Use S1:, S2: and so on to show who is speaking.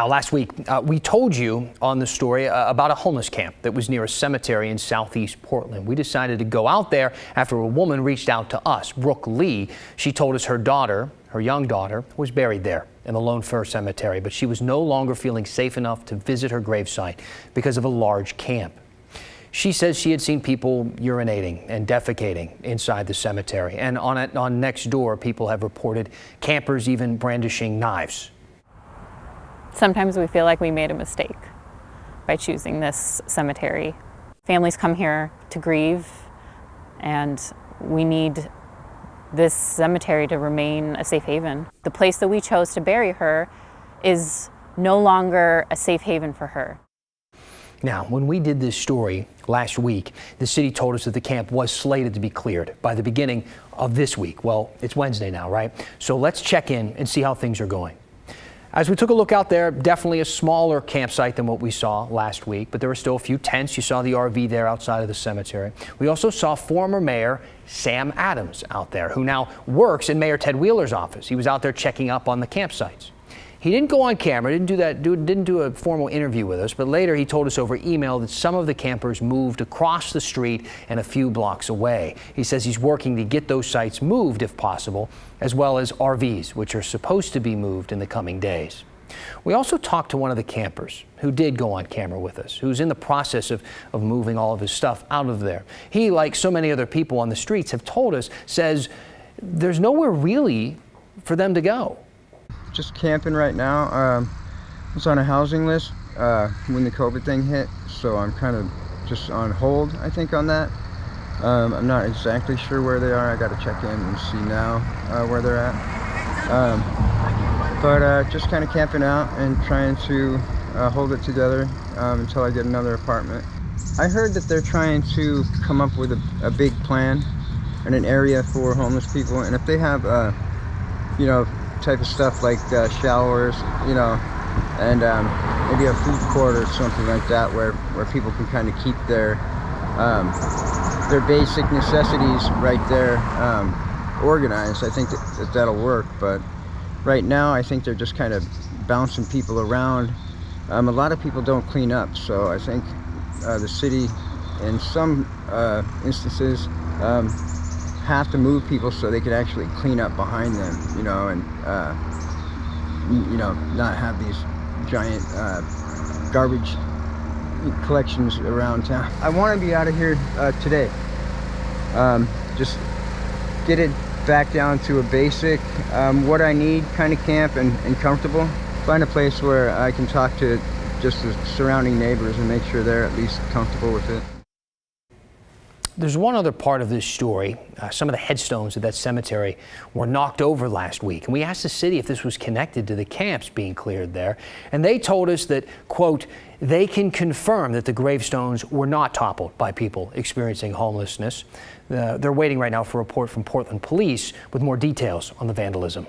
S1: Now, last week, we told you on the story about a homeless camp that was near a cemetery in southeast Portland. We decided to go out there after a woman reached out to us, Brooke Lee. She told us her daughter, her young daughter, was buried there in the Lone Fir Cemetery, but she was no longer feeling safe enough to visit her gravesite because of a large camp. She says she had seen people urinating and defecating inside the cemetery, and on next door, people have reported campers even brandishing knives.
S2: Sometimes we feel like we made a mistake by choosing this cemetery. Families come here to grieve, and we need this cemetery to remain a safe haven. The place that we chose to bury her is no longer a safe haven for her.
S1: Now, when we did this story last week, the city told us that the camp was slated to be cleared by the beginning of this week. Well, it's Wednesday now, right? So let's check in and see how things are going. As we took a look out there, definitely a smaller campsite than what we saw last week, but there were still a few tents. You saw the RV there outside of the cemetery. We also saw former Mayor Sam Adams out there, who now works in Mayor Ted Wheeler's office. He was out there checking up on the campsites. He didn't go on camera, didn't do a formal interview with us, but later he told us over email that some of the campers moved across the street and a few blocks away. He says he's working to get those sites moved if possible, as well as RVs, which are supposed to be moved in the coming days. We also talked to one of the campers who did go on camera with us, who's in the process of moving all of his stuff out of there. He, like so many other people on the streets have told us, says there's nowhere really for them to go.
S3: Just camping right now. I was on a housing list when the COVID thing hit, so I'm kind of just on hold, I think, on that. I'm not exactly sure where they are. I got to check in and see now where they're at. But just kind of camping out and trying to hold it together until I get another apartment. I heard that they're trying to come up with a big plan and an area for homeless people, and if they have you know, type of stuff like showers, you know, and maybe a food court or something like that, where people can kind of keep their basic necessities right there organized. I think that'll work, but right now I think they're just kind of bouncing people around. A lot of people don't clean up, so I think the city in some instances have to move people so they could actually clean up behind them, you know, and you know, not have these giant garbage collections around town. I want to be out of here today. Just get it back down to a basic, what I need kind of camp and comfortable. Find a place where I can talk to just the surrounding neighbors and make sure they're at least comfortable with it.
S1: There's one other part of this story. Some of the headstones at that cemetery were knocked over last week, and we asked the city if this was connected to the camps being cleared there, and they told us that, quote, they can confirm that the gravestones were not toppled by people experiencing homelessness. They're waiting right now for a report from Portland police with more details on the vandalism.